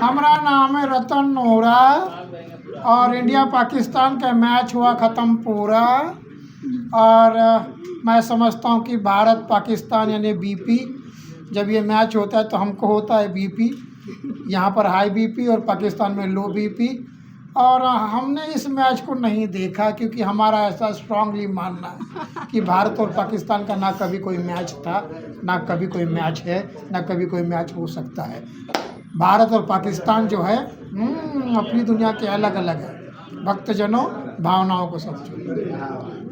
हमारा नाम है रतन नोरा और इंडिया पाकिस्तान का मैच हुआ ख़त्म पूरा। और मैं समझता हूँ कि भारत पाकिस्तान यानी बीपी, जब ये मैच होता है तो हमको होता है बीपी, यहाँ पर हाई बीपी और पाकिस्तान में लो बीपी। और हमने इस मैच को नहीं देखा क्योंकि हमारा ऐसा स्ट्रांगली मानना है कि भारत और पाकिस्तान का ना कभी कोई मैच था, ना कभी कोई मैच है, ना कभी कोई मैच हो सकता है। भारत और पाकिस्तान जो है अपनी दुनिया के अलग अलग है। भक्तजनों, भावनाओं को समझो।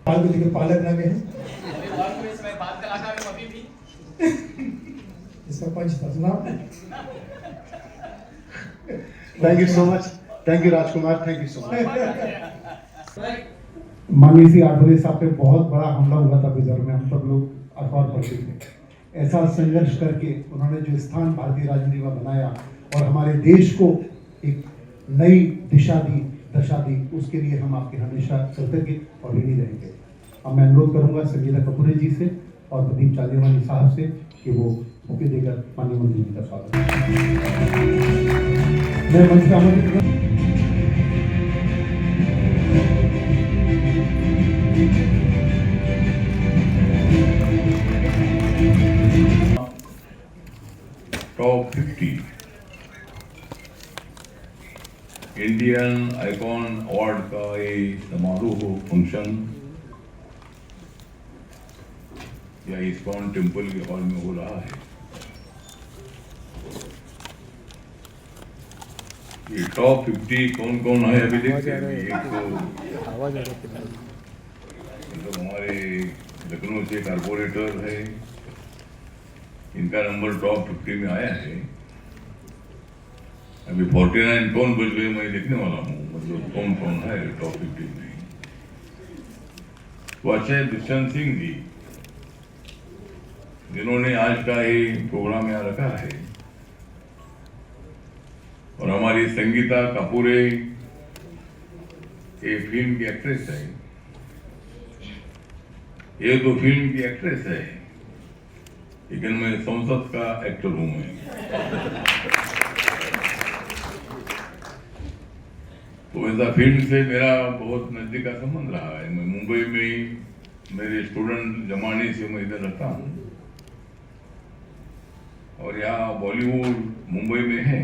पाल को देखिए पालक लगे हैं सरपंच था। Thank you so much, thank you Rajkumar, thank you so much. माननीय श्री आठवले साहब पे बहुत बड़ा हमला हुआ था बिजर में, हम सब लोग अखबार पढ़ते थे। ऐसा संघर्ष करके उन्होंने जो स्थान भारतीय राजनीति में बनाया और हमारे देश को एक नई दिशा दी, दशा दी, उसके लिए हम आपके हमेशा कृतज्ञ और ऋणी रहेंगे। अब मैं अनुरोध करूंगा संगीता कपूरे जी से और प्रदीप चांदीवानी साहब से कि वो बुके देकर माननीय मंत्री जी का स्वागत मैं मंच पर आमंत्रित टॉप 50 इंडियन आइकॉन अवार्ड का ये समारोह फंक्शन या इस्कॉन टेम्पल के हॉल में हो रहा है। ये टॉप 50 कौन कौन है अभी देखते हैं। एक तो हमारे लखनऊ से कारपोरेटर है, इनका नंबर टॉप 50 में आया है। अभी 49 कौन बच गए मैं देखने वाला हूँ, मतलब कौन कौन है टॉप 50 में। वो अच्छा है दुष्यंत सिंह जी, जिन्होंने आज का ये प्रोग्राम यहाँ रखा है, और हमारी संगीता कपूरे ये फिल्म की एक्ट्रेस है, ये तो फिल्म की एक्ट्रेस है, लेकिन मैं संसद का एक्टर हूं। मैं तो ऐसा फिल्म से मेरा बहुत नजदीक का संबंध रहा है। मैं मुंबई में मेरे स्टूडेंट जमाने से मैं इधर रहता हूँ, और यहाँ बॉलीवुड मुंबई में है।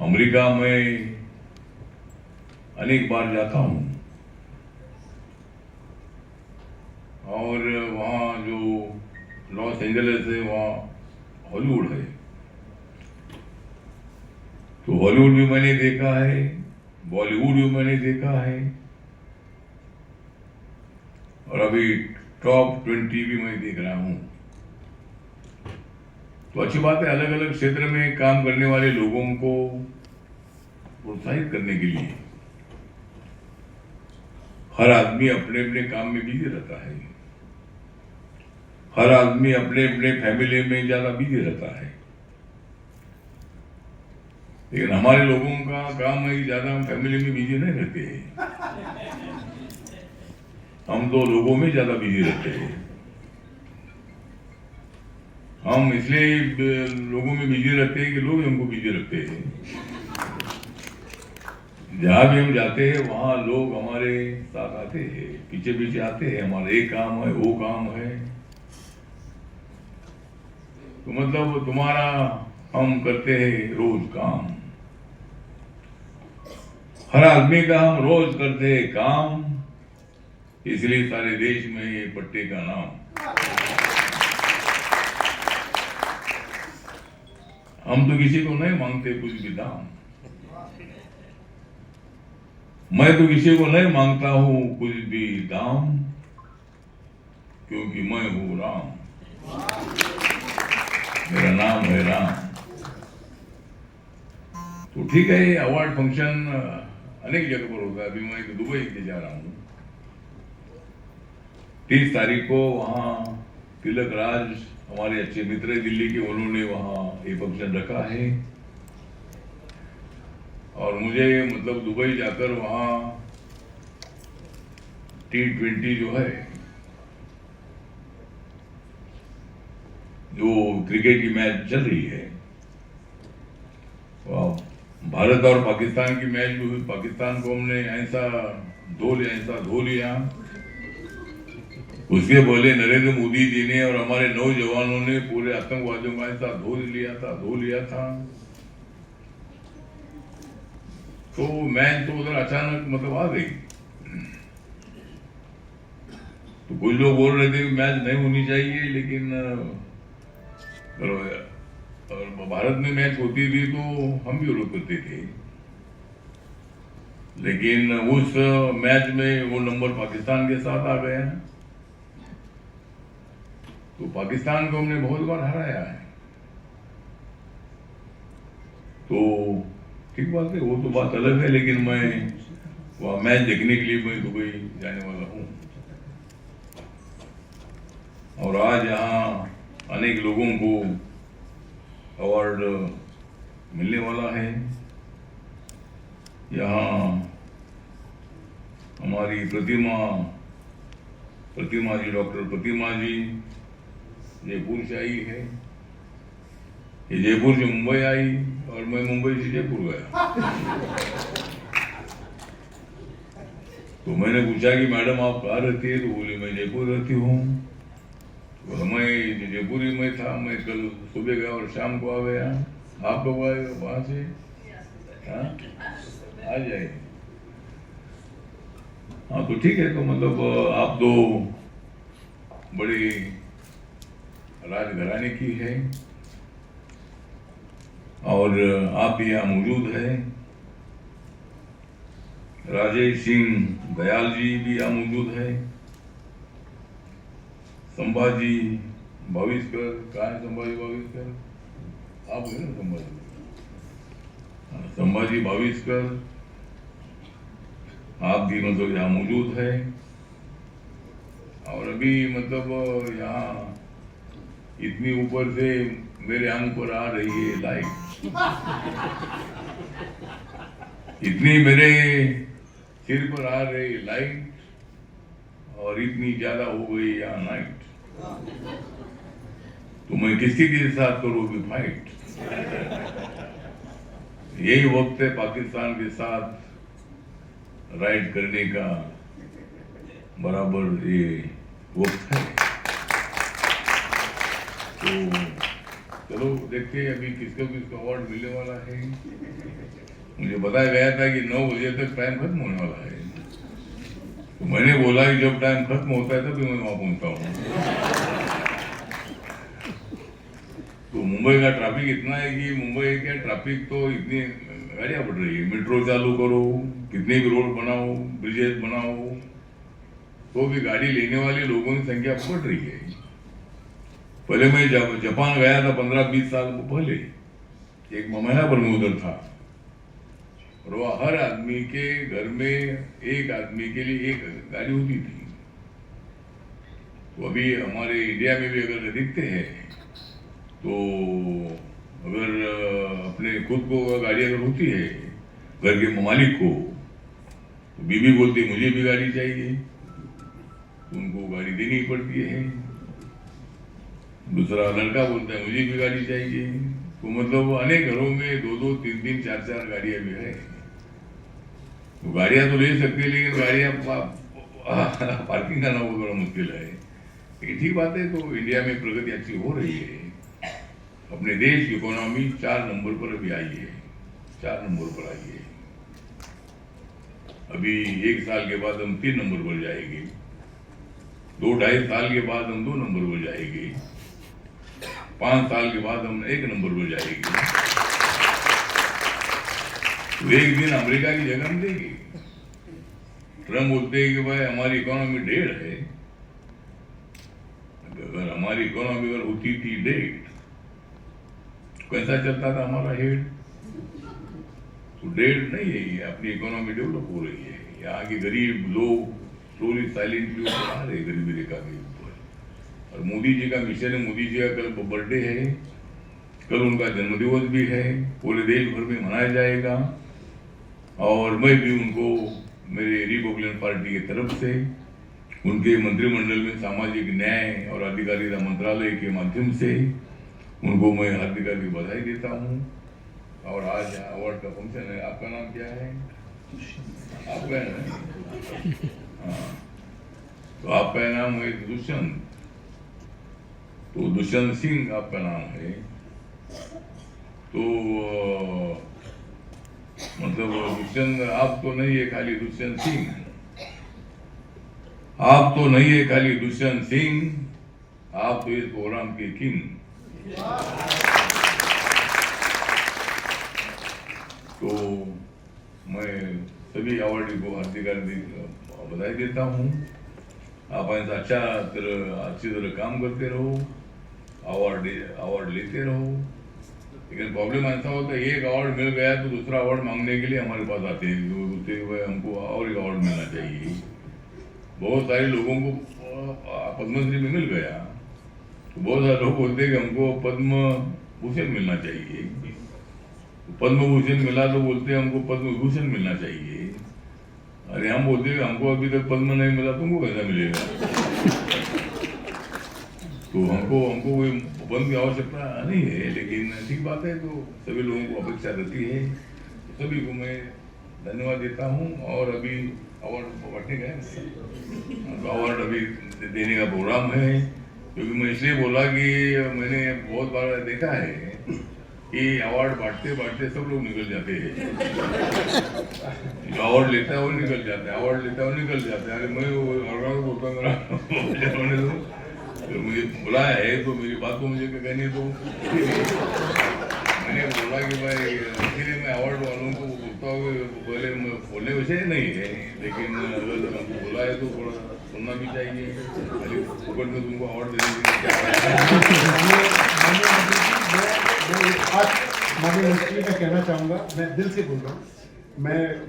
अमेरिका में अनेक बार जाता हूँ, और वहाँ जो लॉस एंजलिस है वहाँ हॉलीवुड है, तो हॉलीवुड भी मैंने देखा है, बॉलीवुड भी मैंने देखा है, और अभी टॉप 20 भी मैं देख रहा हूँ। तो अच्छी बात है, अलग अलग क्षेत्र में काम करने वाले लोगों को प्रोत्साहित करने के लिए हर आदमी अपने अपने काम में बिजी रहता है, हर आदमी अपने अपने फैमिली में ज्यादा बिजी रहता है, लेकिन हमारे लोगों का काम है कि ज्यादा हम फैमिली में बिजी नहीं रहते हैं, हम तो लोगों में ज्यादा बिजी रहते हैं। हम इसलिए लोगों में बिजी रहते हैं कि लोग हमको बिजी रखते हैं। जहां भी हम जाते हैं वहां लोग हमारे साथ आते हैं, पीछे पीछे आते हैं, हमारा एक काम है वो काम है, तो मतलब तुम्हारा हम करते हैं रोज काम, हर आदमी का हम रोज करते हैं काम, इसलिए सारे देश में ये पट्टे का नाम। हम तो किसी को नहीं मांगते कुछ भी दाम, मैं तो किसी को नहीं मांगता हूं कुछ भी दाम, क्योंकि मैं हूं राम, मेरा नाम है राम। तो ठीक है, ये अवार्ड फंक्शन अनेक जगह पर होता है। अभी मैं तो दुबई के जा रहा हूं, 30 तारीख को वहां तिलक राज हमारे अच्छे मित्र है दिल्ली के, उन्होंने वहां ये फंक्शन रखा है, और मुझे मतलब दुबई जाकर वहां T20 जो है, जो क्रिकेट की मैच चल रही है, भारत और पाकिस्तान की मैच जो हुई, पाकिस्तान को हमने ऐसा धो लिया। उसके पहले नरेंद्र मोदी जी ने और हमारे नौजवानों ने पूरे आतंकवादियों का ऐसा धो लिया था। तो मैच तो उधर अचानक मतलब आ गई, तो कुछ लोग बोल रहे थे कि मैच नहीं होनी चाहिए, लेकिन और भारत में मैच होती थी तो हम भी विरोध करते थे। लेकिन उस मैच में वो नंबर पाकिस्तान के साथ आ गया। तो पाकिस्तान को हमने बहुत बार हराया है। तो ठीक बात है, वो तो बात अलग है, लेकिन मैं वह मैच देखने के लिए मैं दुबई जाने वाला हूँ। और आज यहाँ अनेक लोगों को अवार्ड मिलने वाला है। यहाँ हमारी प्रतिमा जी, डॉक्टर प्रतिमा जी जयपुर से आई है। ये जयपुर से मुंबई आई और मैं मुंबई से जयपुर गया। तो मैंने पूछा कि मैडम आप कहाँ रहती है? तो बोली मैं जयपुर रहती हूँ। तो मैं जयपुर ही में था, मैं कल सुबह गया और शाम को आ गया। आप कब आए वहाँ से? हाँ, आ जाए। हाँ तो ठीक है। तो मतलब आप तो बड़ी राजघराने की है और आप भी यहाँ मौजूद है। राजेश सिंह दयाल जी भी यहाँ मौजूद है। संभाजी भाविस्कर, कहाँ है संभाजी भाविस्कर? आप है ना संभाजी? संभाजी भाविस्कर आप भी मतलब यहाँ मौजूद है। और अभी मतलब यहाँ इतनी ऊपर से मेरे आंख पर आ रही है लाइट, इतनी मेरे सिर पर आ रही लाइट और इतनी ज्यादा हो गई यहाँ नाइट। तो मैं किसी के साथ करूँगी फाइट? यही वक्त है पाकिस्तान के साथ राइड करने का, बराबर ये वक्त है। तो चलो देखते हैं अभी किसको किसको अवार्ड मिलने वाला है। मुझे बताया गया था कि 9 बजे तक टाइम खत्म होने वाला है। तो मैंने बोला कि जब टाइम खत्म होता है तभी मैं वहां पहुंचता हूँ। तो मुंबई का ट्रैफिक इतना है कि मुंबई का ट्रैफिक तो इतनी गाड़ियां बढ़ रही है। मेट्रो चालू करो, कितने भी रोड बनाओ, ब्रिजेस बनाओ, तो भी गाड़ी लेने वाले लोगों की संख्या बढ़ रही है। पहले मैं जब जापान गया था 15-20 साल पहले, एक महीना पर मैं उधर था और वह हर आदमी के घर में एक आदमी के लिए एक गाड़ी होती थी। तो अभी हमारे इंडिया में भी अगर दिखते हैं तो अगर अपने खुद को गाड़ी अगर होती है घर के मालिक को, तो बीवी बोलती है मुझे भी गाड़ी चाहिए, तो उनको गाड़ी देनी पड़ती है। दूसरा लड़का बोलता है मुझे भी गाड़ी चाहिए। तो मतलब अनेक घरों में 2-2, 3-3, 4-4 गाड़ियां भी है। तो गाड़ियां तो ले सकते हैं, लेकिन गाड़ियां पार्किंग करना बहुत बड़ा मुश्किल है। लेकिन ठीक बात है, तो इंडिया में प्रगति अच्छी हो रही है। अपने देश की इकोनॉमी 4 नंबर पर अभी आई है, 4 नंबर पर आई है। अभी 1 साल के बाद हम 3 नंबर पर जाएंगे, 2-2.5 साल के बाद हम 2 नंबर पर जाएंगे, 5 साल के बाद हम 1 नंबर पर जाएंगे। तो एक दिन अमेरिका की जगह हम देंगे। ट्रम्प बोलते हैं कि भाई हमारी इकोनॉमी 1.5 है। अगर हमारी इकोनॉमी अगर होती थी 1.5, कैसा चलता था हमारा हेड? तो 1.5 नहीं है, ये अपनी इकोनॉमी डेवलप हो रही है। यहाँ के गरीब लोग स्लोली साइलेंटली ऊपर आ रहे गरीबी रेखा के ऊपर। और मोदी जी का मिशन है, मोदी जी का कल बर्थडे है, कल उनका जन्मदिवस भी है, पूरे देश भर में मनाया जाएगा। और मैं भी उनको मेरे रिपब्लिकन पार्टी की तरफ से उनके मंत्रिमंडल में सामाजिक न्याय और अधिकारिता मंत्रालय के माध्यम से उनको मैं हार्दिक हार्दिक बधाई देता हूँ। और आज अवार्ड का फंक्शन है। आपका नाम क्या है? आपका है ना? हाँ, तो आपका नाम है दुष्यंत। तो दुष्यंत सिंह आपका नाम है। तो मतलब दुष्यंत आप तो नहीं है खाली दुष्यंत सिंह, आप तो नहीं है खाली दुष्यंत सिंह, आप तो इस प्रोग्राम के किंग। तो मैं सभी अवार्डी को हार्दिक हार्दिक बधाई देता हूँ। आप ऐसा अच्छी तरह काम करते रहो, अवार्ड लेते रहो। लेकिन प्रॉब्लम ऐसा होता है, एक अवार्ड मिल गया तो दूसरा अवार्ड मांगने के लिए हमारे पास आते हैं, तो बोलते हुए हमको और एक अवार्ड मिलना चाहिए। बहुत सारे लोगों को पद्मश्री में मिल गया, तो बहुत सारे लोग बोलते हैं कि हमको पद्म भूषण मिलना चाहिए। पद्म भूषण मिला तो बोलते हैं हमको पद्म विभूषण मिलना चाहिए। अरे हम बोलते हैं हमको अभी तक पद्म नहीं मिला, तुमको कैसा मिलेगा? तो हमको कोई पद्म की आवश्यकता नहीं है, लेकिन ठीक बात है, तो सभी लोगों को अपेक्षा रहती है। तो सभी को मैं धन्यवाद देता हूँ। और अभी अवार्ड बांटने गए, तो अवार्ड अभी देने का प्रोग्राम है। क्योंकि मैं इसलिए बोला कि मैंने बहुत बार देखा है कि अवार्ड बांटते बांटते सब लोग निकल जाते हैं। जो अवार्ड लेता है वो निकल जाता है, अवार्ड लेता है वो निकल जाता है। अरे मैं बोलता मेरा तो मुझे बुलाया है तो मेरी बात को मुझे कहने दो। मैंने बोला कि भाई इसलिए मैं अवार्ड वालों को बोलता हूँ, पहले बोलने वैसे नहीं है, लेकिन अगर हमको बुला है तो थोड़ा सुनना भी चाहिए। खाली ऊपर में तुमको अवार्ड देने के लिए मैं कहना चाहूँगा, मैं दिल से बोल रहा हूँ।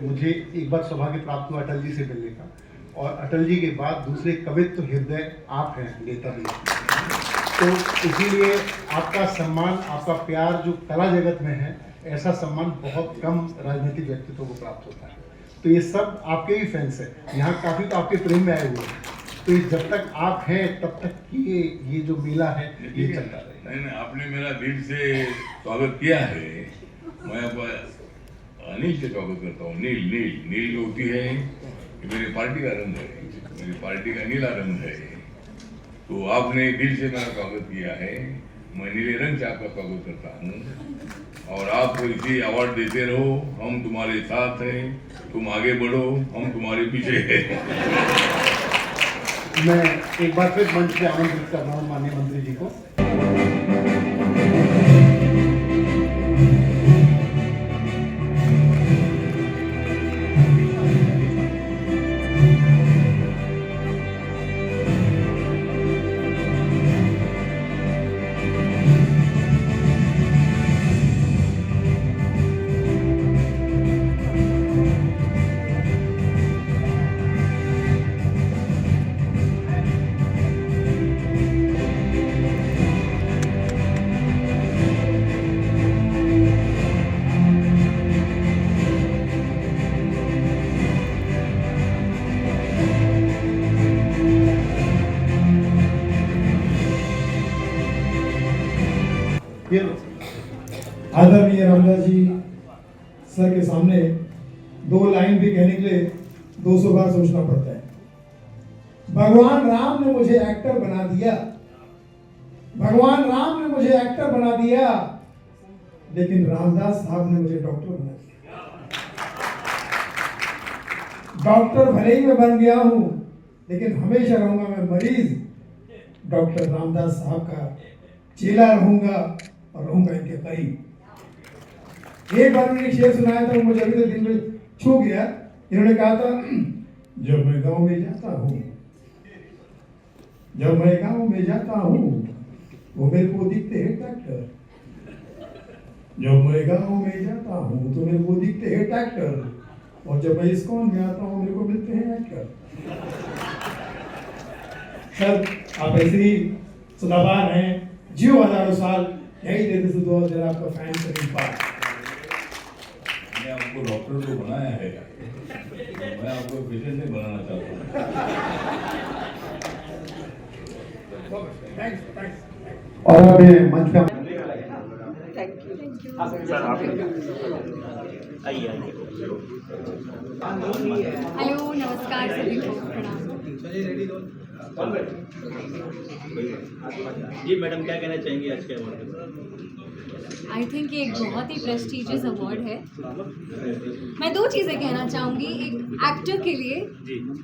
मुझे एक बार सौभाग्य प्राप्त हुआ अटल जी से मिलने का, और अटल जी के बाद दूसरे कवित्व हृदय आप हैं, नेता भी। तो इसीलिए आपका सम्मान, आपका प्यार जो कला जगत में है, ऐसा सम्मान बहुत कम राजनीतिक व्यक्तित्वों को प्राप्त होता है। तो ये सब आपके ही फैंस हैं, यहाँ काफ़ी तो आपके प्रेम में आए हुए हैं। तो ये जब तक आप हैं तब तक कि ये जो मेला है ये चलता रहेगा। नहीं, आपने मेरा दिल से स्वागत किया है। मैं अनिल से स्वागत करता हूँ। नील जो होती है मेरी पार्टी का रंग है, मेरी पार्टी का नीला रंग है। तो आपने दिल से मेरा स्वागत किया है, मैं नीले रंग से आपका स्वागत करता हूँ। और आप इसी अवार्ड देते रहो, हम तुम्हारे साथ हैं, तुम आगे बढ़ो, हम तुम्हारे पीछे हैं। मैं एक बार फिर मंच पे आमंत्रित कर रहा हूँ माननीय मंत्री जी को। आदरणीय रामदास जी सर के सामने 2 लाइन भी कहने के लिए 200 बार सोचना पड़ता है। भगवान राम ने मुझे एक्टर बना दिया, भगवान राम ने मुझे एक्टर बना दिया, लेकिन रामदास साहब ने मुझे डॉक्टर बना दिया। डॉक्टर भले ही मैं बन गया हूं, लेकिन हमेशा रहूंगा मैं मरीज। डॉक्टर रामदास साहब का चेला रहूंगा और रहूंगा इनके करीब। एक बार मैंने शेर सुनाया था, मुझे अभी तक दिल में छू गया। इन्होंने कहा था, जब मैं गांव में जाता हूँ, जब मैं गांव में जाता हूँ, वो मेरे को दिखते हैं ट्रैक्टर। जब मैं गांव में जाता हूँ तो मेरे को दिखते हैं ट्रैक्टर, और जब मैं इस्कॉन में आता हूँ मेरे को मिलते हैं एक्टर। सर आप ऐसे ही सदाबहार हैं, जियो हजारों साल, यही देते से दुआ जरा आपका फैन करें पार। मैंने आपको डॉक्टर तो बनाया है, मैं आपको पेशेंट नहीं बनाना चाहता हूँ। और अभी मंच पे हेलो नमस्कार सभी को प्रणाम। जी मैडम क्या कहना चाहेंगी आज के अवार्ड? आई थिंक ये एक बहुत ही प्रेस्टिजियस अवार्ड है। मैं 2 चीज़ें कहना चाहूँगी। एक एक्टर के लिए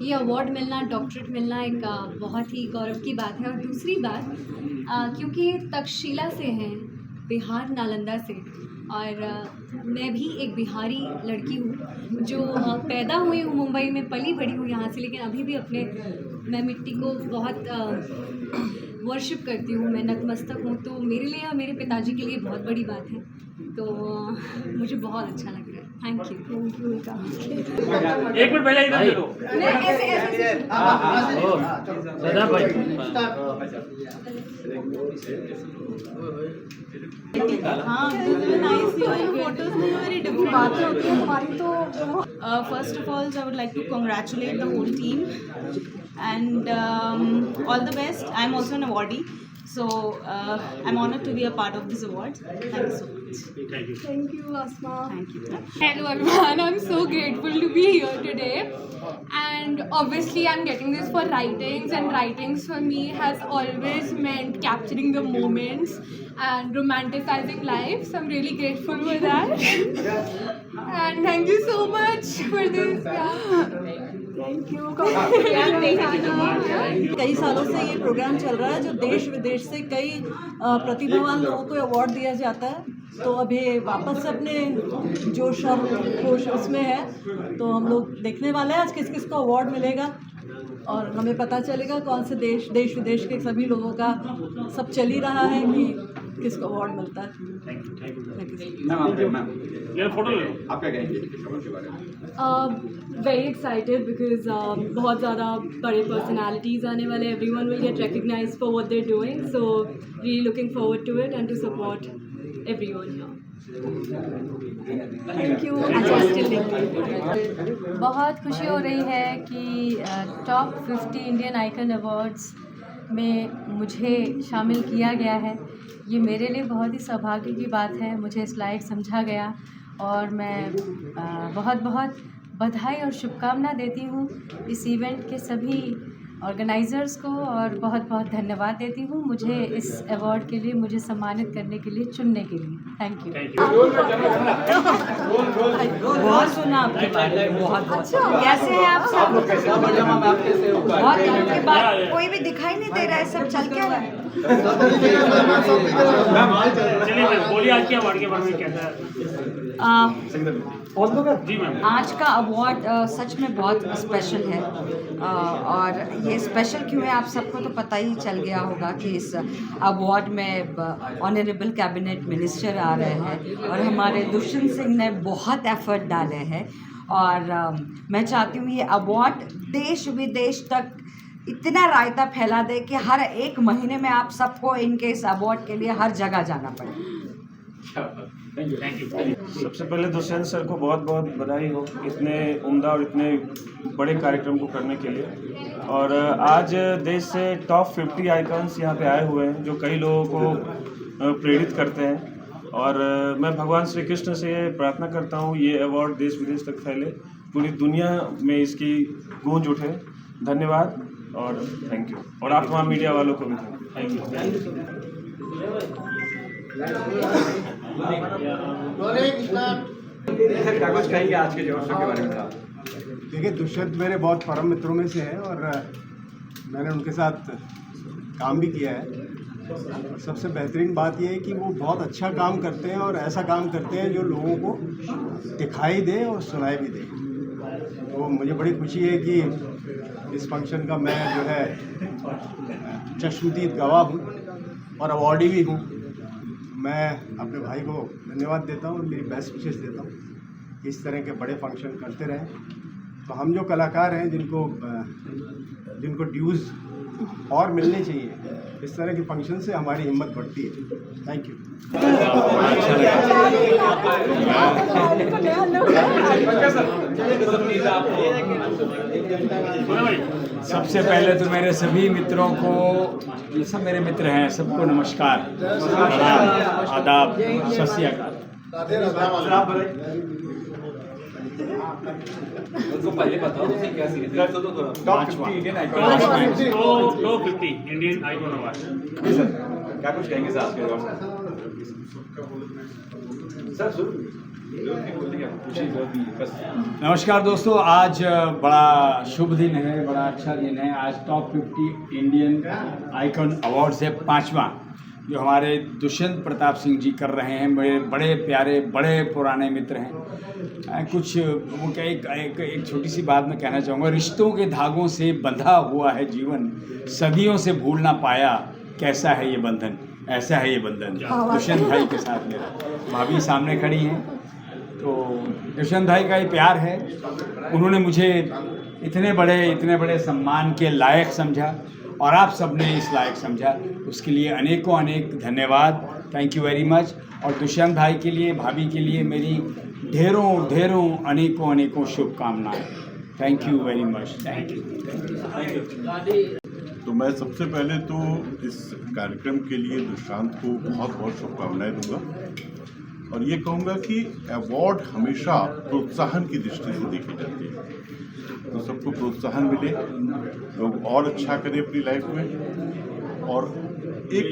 ये अवार्ड मिलना, डॉक्टरेट मिलना एक बहुत ही गौरव की बात है। और दूसरी बात, क्योंकि ये तक्षशिला से हैं, बिहार नालंदा से, और मैं भी एक बिहारी लड़की हूँ जो पैदा हुई हूँ मुंबई में, पली बड़ी हूँ यहाँ से, लेकिन अभी भी मैं मिट्टी को बहुत वर्शिप करती हूँ, मैं नतमस्तक हूँ। तो मेरे लिए और मेरे पिताजी के लिए बहुत बड़ी बात है, तो मुझे बहुत अच्छा लग रहा है। Thank you. एक मिनट पहले इधर देखो। मैं ऐसे हाँ बिल्कुल नाइस थी, और फोटोज में वेरी डिफरेंट बातें होती हैं हमारी। तो first of all I would like to congratulate the whole team and all the best. I am also an awardee, so I'm honored to be a part of this award. Thank you so much. Thank you, Asma. Thank you. Hello everyone, I'm so grateful to be here today, and obviously I'm getting this for writings, and writings for me has always meant capturing the moments and romanticizing life, so I'm really grateful for that. And thank you so much for this. Thank you. कई सालों से ये programme चल रहा है जो देश विदेश से कई प्रतिभावान लोगों को अवार्ड दिया जाता है। तो अभी वापस से अपने जोश और होश उसमें है, तो हम लोग देखने वाले हैं आज किस किस को अवार्ड मिलेगा, और हमें पता चलेगा कौन से देश विदेश के सभी लोगों का सब चल ही रहा है कि किसको अवार्ड मिलता है। Very excited because बहुत ज़्यादा बड़े personalities आने वाले, everyone will get recognized for what they're doing, so really looking forward to it and to support everyone here. Thank you. बहुत खुशी हो रही है कि टॉप 50 इंडियन आइकन अवार्ड्स में मुझे शामिल किया गया है। ये मेरे लिए बहुत ही सौभाग्य की बात है, मुझे इस लायक समझा गया, और मैं बहुत बहुत बधाई और शुभकामना देती हूँ इस इवेंट के सभी ऑर्गेनाइज़र्स को, और बहुत बहुत धन्यवाद देती हूँ मुझे इस अवार्ड के लिए, मुझे सम्मानित करने के लिए, चुनने के लिए। Thank you. बहुत सुना आपके बारे में, बहुत कैसे हैं आप सब? बहुत दिनों के बाद कोई भी दिखाई नहीं दे रहा है, सब चल क्या रहा है? चलिए मैम बोलिए आज के अवार्ड के बारे में कैसा है? जी मैम, आज का अवार्ड सच में बहुत स्पेशल है, और ये स्पेशल क्यों है आप सबको तो पता ही चल गया होगा कि इस अवार्ड में ऑनरेबल कैबिनेट मिनिस्टर आ रहे हैं, और हमारे दुष्यंत सिंह ने बहुत एफर्ट डाले हैं, और मैं चाहती हूँ ये अवार्ड देश विदेश तक इतना रायता फैला दे कि हर एक महीने में आप सबको इनके इस अवार्ड के लिए हर जगह जाना पड़े। Thank you. सबसे पहले दुष्यंत सर को बहुत बहुत बधाई हो इतने उम्दा और इतने बड़े कार्यक्रम को करने के लिए। और आज देश से टॉप 50 आइकन्स यहाँ पे आए हुए हैं जो कई लोगों को प्रेरित करते हैं, और मैं भगवान श्री कृष्ण से प्रार्थना करता हूँ ये अवार्ड देश विदेश तक फैले, पूरी दुनिया में इसकी गूंज उठे। धन्यवाद और थैंक यू, और आप वहाँ मीडिया वालों को भी थैंक यू। क्या कुछ कहेंगे आज के जोश के बारे में? देखिए, दुष्यंत मेरे बहुत परम मित्रों में से हैं, और मैंने उनके साथ काम भी किया है। और सबसे बेहतरीन बात यह है कि वो बहुत अच्छा काम करते हैं, और ऐसा काम करते हैं जो लोगों को दिखाई दे और सुनाई भी दे। तो मुझे बड़ी खुशी है कि इस फंक्शन का मैं जो है चश्मदीद गवाह हूँ और अवॉर्डी भी हूँ। मैं अपने भाई को धन्यवाद देता हूँ और मेरी बेस्ट विशेष देता हूँ कि इस तरह के बड़े फंक्शन करते रहें। तो हम जो कलाकार हैं जिनको ड्यूज़ और मिलने चाहिए, इस तरह के फंक्शन से हमारी हिम्मत बढ़ती है। Thank you. सबसे पहले तो मेरे सभी मित्रों को, ये सब मेरे मित्र हैं, सबको नमस्कार, आदाब, सत श्री अकाल। उनको पहले बताओ क्या सीरीज तो थोड़ा टॉप 50 इंडियन आइकन अवार्ड। क्या कुछ कहेंगे सर आज के अवार्ड सर? नमस्कार दोस्तों, आज बड़ा शुभ दिन है, बड़ा अच्छा दिन है। आज टॉप 50 इंडियन आइकन अवार्ड्स है 5वां। जो हमारे दुष्यंत प्रताप सिंह जी कर रहे हैं, मेरे बड़े प्यारे बड़े पुराने मित्र हैं। कुछ वो क्या एक छोटी सी बात मैं कहना चाहूँगा, रिश्तों के धागों से बंधा हुआ है जीवन, सदियों से भूल ना पाया कैसा है ये बंधन, ऐसा है ये बंधन। दुष्यंत भाई के साथ मेरा, भाभी सामने खड़ी हैं, तो दुष्यंत भाई का ये प्यार है। उन्होंने मुझे इतने बड़े सम्मान के लायक समझा और आप सबने इस लायक समझा, उसके लिए अनेकों अनेक धन्यवाद। Thank you very much. और दुष्यंत भाई के लिए, भाभी के लिए मेरी ढेरों अनेकों शुभकामनाएं। Thank you very much. Thank you. तो मैं सबसे पहले तो इस कार्यक्रम के लिए दुष्यंत को बहुत बहुत शुभकामनाएं दूंगा और ये कहूँगा कि अवार्ड हमेशा प्रोत्साहन की दृष्टि से देखी जाती है, तो सबको प्रोत्साहन मिले, लोग और अच्छा करें अपनी लाइफ में, और एक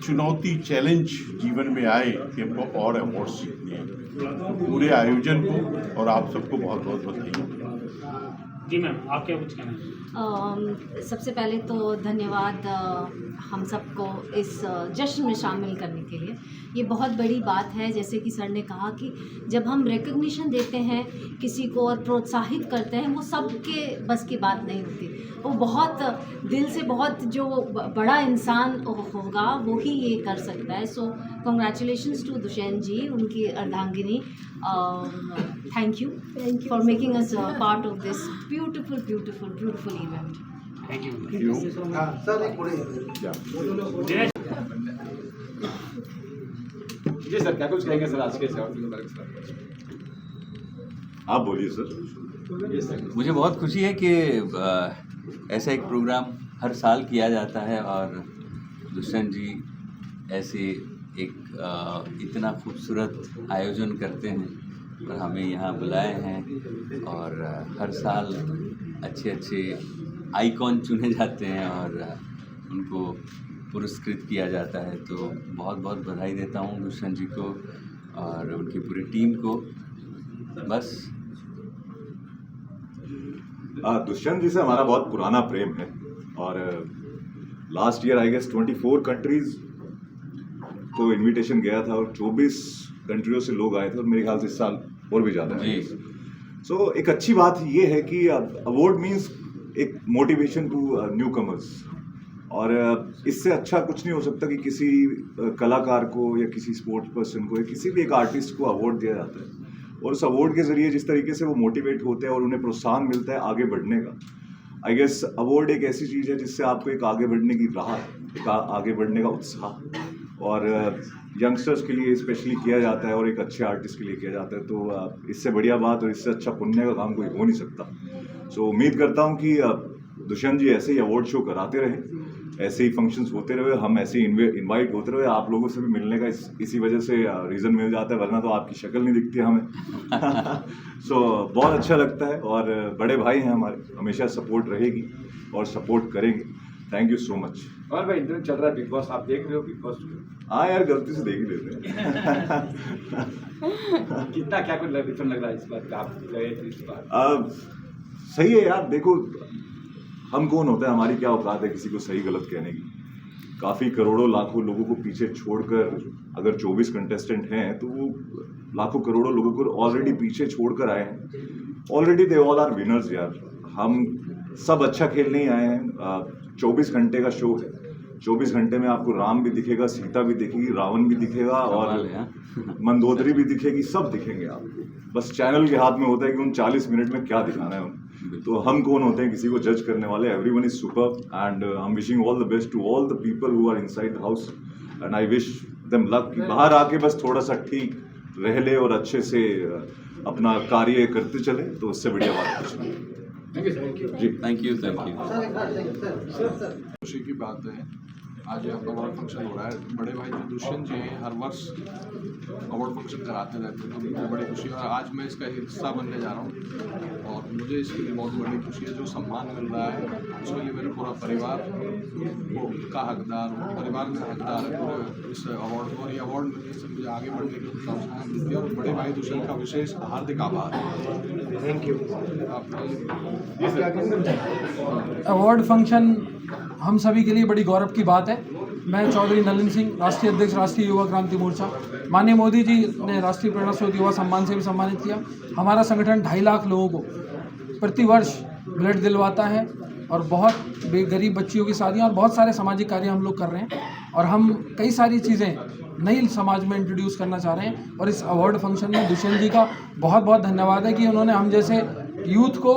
चुनौती चैलेंज जीवन में आए कि हमको और अवार्ड जीतने हैं। तो पूरे आयोजन को और आप सबको बहुत बहुत बधाई। जी मैम, आप क्या कुछ कहना है? सबसे पहले तो धन्यवाद हम सबको इस जश्न में शामिल करने के लिए। ये बहुत बड़ी बात है, जैसे कि सर ने कहा कि जब हम रिकग्निशन देते हैं किसी को और प्रोत्साहित करते हैं, वो सबके बस की बात नहीं होती। वो बहुत दिल से, बहुत जो बड़ा इंसान होगा वो ही ये कर सकता है। So congratulations to Dushyant ji, उनकी अर्धांगिनी। Thank you for making us part of this beautiful event. Thank you. जी सर, क्या कुछ कहेंगे सर आज के इस अवार्ड के बारे में? आप बोलिए सर। मुझे बहुत खुशी है कि ऐसा एक प्रोग्राम हर साल किया जाता है और दुष्यंत जी ऐसे एक इतना खूबसूरत आयोजन करते हैं और हमें यहाँ बुलाए हैं, और हर साल अच्छे आइकॉन चुने जाते हैं और उनको पुरस्कृत किया जाता है। तो बहुत बहुत बधाई देता हूँ दुष्यंत जी को और उनकी पूरी टीम को। बस दुष्यंत जी से हमारा बहुत पुराना प्रेम है और last year I guess 24 countries को इनविटेशन गया था और 24 कंट्रियों से लोग आए थे और मेरे ख्याल से इस साल और भी ज़्यादा है। सो एक अच्छी बात ये है कि अवार्ड मीन्स एक मोटिवेशन टू न्यू कमर्स, और इससे अच्छा कुछ नहीं हो सकता कि किसी कलाकार को या किसी स्पोर्ट्स पर्सन को या किसी भी एक आर्टिस्ट को अवार्ड दिया जाता है, और उस अवार्ड के ज़रिए जिस तरीके से वो मोटिवेट होते हैं और उन्हें प्रोत्साहन मिलता है आगे बढ़ने का। आई गेस अवार्ड एक ऐसी चीज़ है जिससे आपको एक आगे बढ़ने की राह, एक आगे बढ़ने का उत्साह, और यंगस्टर्स के लिए स्पेशली किया जाता है और एक अच्छे आर्टिस्ट के लिए किया जाता है। तो इससे बढ़िया बात और इससे अच्छा पुण्य का काम कोई हो नहीं सकता। सो उम्मीद करता हूँ कि दुष्यंत जी ऐसे ही अवार्ड शो कराते रहे, ऐसे ही फंक्शंस होते रहे, हम ऐसे ही इनवाइट होते रहे। आप लोगों से भी मिलने का इसी वजह से रीज़न मिल जाता है, वरना तो आपकी शक्ल नहीं दिखती हमें। सो बहुत अच्छा लगता है और बड़े भाई हैं हमारे, हमेशा सपोर्ट रहेगी और सपोर्ट करेंगे। Thank you so much. और भाई इंटरव्यू चल रहा है बिग बॉस, आप देख रहे हो बिग बॉस? हाँ यार, गलती से देख ही लेते हैं। कितना क्या कुछ डिफरेंट लग रहा है इस बार आप गए थे इस बार? सही है यार, देखो हम कौन होते हैं, हमारी क्या औकात है किसी को सही गलत कहने की। काफ़ी करोड़ों लाखों लोगों को पीछे छोड़कर अगर 24 कंटेस्टेंट हैं तो वो लाखों करोड़ों लोगों को ऑलरेडी पीछे छोड़कर आए हैं। Already they all are winners यार। हम सब अच्छा खेलने ही आए हैं। 24 घंटे का शो है, 24 घंटे में आपको राम भी दिखेगा, सीता भी दिखेगी, रावण भी दिखेगा और मंदोदरी भी दिखेगी, सब दिखेंगे आपको। बस चैनल के हाथ में होता है कि उन 40 मिनट में क्या दिखाना है उन्हें। तो हम कौन होते हैं किसी को जज करने वाले? Everyone is super and I am wishing all the best to all the people who are inside the house and I wish them luck कि बाहर आके बस थोड़ा सा ठीक रह ले और अच्छे से अपना कार्य करते चले, तो उससे बढ़िया बात कुछ नहीं। जी थैंक यू। खुशी की बात है आज यहाँ पर अवार्ड फंक्शन हो रहा है। बड़े भाई जो दुष्यंत जी हैं हर वर्ष अवार्ड फंक्शन कराते रहते हैं, तो मुझे बड़ी खुशी है और आज मैं इसका हिस्सा बनने जा रहा हूँ और मुझे इसके लिए बहुत बड़ी खुशी है। जो सम्मान मिल रहा है उसके लिए मेरा पूरा परिवार का हकदार हूँ, परिवार में हकदार है पूरे इस अवार्ड को, और ये अवार्ड मिलने से मुझे आगे बढ़ने की प्रोत्साहन मिलती है और बड़े भाई दुष्यंत का विशेष हार्दिक आभार। Thank you. अवार्ड फंक्शन हम सभी के लिए बड़ी गौरव की बात है मैं चौधरी नलिन सिंह, राष्ट्रीय अध्यक्ष राष्ट्रीय युवा क्रांति मोर्चा। माननीय मोदी जी ने राष्ट्रीय प्रेरणा स्रोत युवा सम्मान से भी सम्मानित किया। हमारा संगठन 2.5 लाख लोगों को प्रतिवर्ष ब्लड दिलवाता है और बहुत गरीब बच्चियों की शादियाँ और बहुत सारे सामाजिक कार्य हम लोग कर रहे हैं और हम कई सारी चीज़ें नई समाज में इंट्रोड्यूस करना चाह रहे हैं। और इस अवार्ड फंक्शन में दुष्यंत जी का बहुत बहुत धन्यवाद है कि उन्होंने हम जैसे यूथ को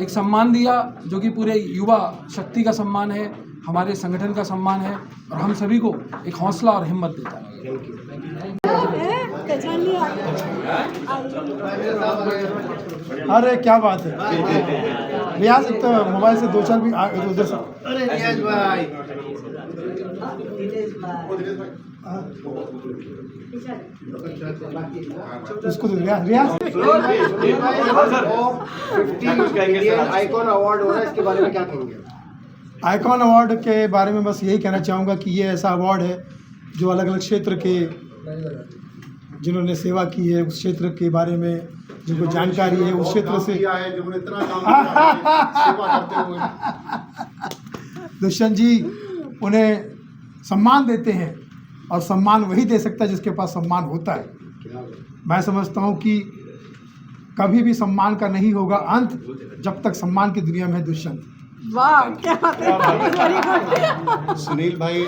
एक सम्मान दिया, जो कि पूरे युवा शक्ति का सम्मान है, हमारे संगठन का सम्मान है और हम सभी को एक हौसला और हिम्मत देता है। अरे क्या बात है रियाज, तो मोबाइल से 2-4 भी उधर से। अरे रियाज भाई, उसको तो रियाज आइकॉन अवार्ड हो रहा है, इसके बारे में क्या कहेंगे? आइकॉन अवार्ड के बारे में बस यही कहना चाहूँगा कि ये ऐसा अवार्ड है जो अलग अलग क्षेत्र के जिन्होंने सेवा की है, उस क्षेत्र के बारे में जिनको जानकारी है, उस क्षेत्र से दुष्यंत जी उन्हें सम्मान देते हैं और सम्मान वही दे सकता है जिसके पास सम्मान होता है। मैं समझता हूँ कि कभी भी सम्मान का नहीं होगा अंत जब तक सम्मान की दुनिया में है दुष्यंत। वाह क्या बात है। सुनील भाई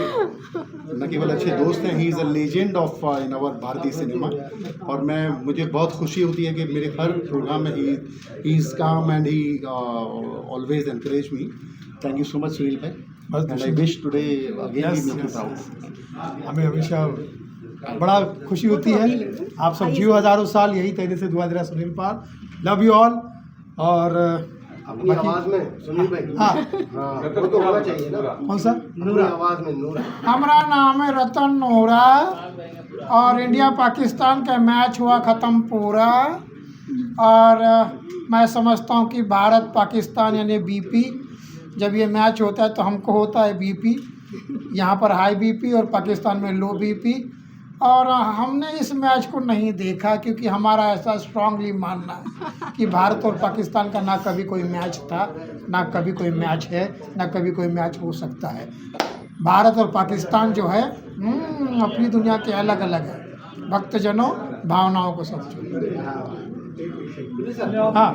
न केवल अच्छे दोस्त हैं, he is a legend of in our भारतीय सिनेमा। और मुझे बहुत खुशी होती है कि मेरे हर प्रोग्राम में he is come and he always encourage me. Thank you so much Sunil भाई, and I wish today again we make you proud. हमें हमेशा बड़ा खुशी होती है। आप सब जियो हज़ारों साल, यही तरीके से दुआ दे रहा Sunil Pal. Love you all. और अपनी आवाज में सुनील भाई, हाँ वो तो होना चाहिए ना। कौन सा? अपनी आवाज में नूर। हमारा नाम है रतन नोरा और इंडिया पाकिस्तान का मैच हुआ ख़त्म पूरा। और मैं समझता हूँ कि भारत पाकिस्तान यानी बीपी, जब ये मैच होता है तो हमको होता है बीपी, यहाँ पर हाई बीपी और पाकिस्तान में लो बीपी। और हमने इस मैच को नहीं देखा क्योंकि हमारा ऐसा स्ट्रांगली मानना है कि भारत और पाकिस्तान का ना कभी कोई मैच था, ना कभी कोई मैच है, ना कभी कोई मैच हो सकता है। भारत और पाकिस्तान जो है अपनी दुनिया के अलग अलग है। भक्तजनों भावनाओं को समझो। हाँ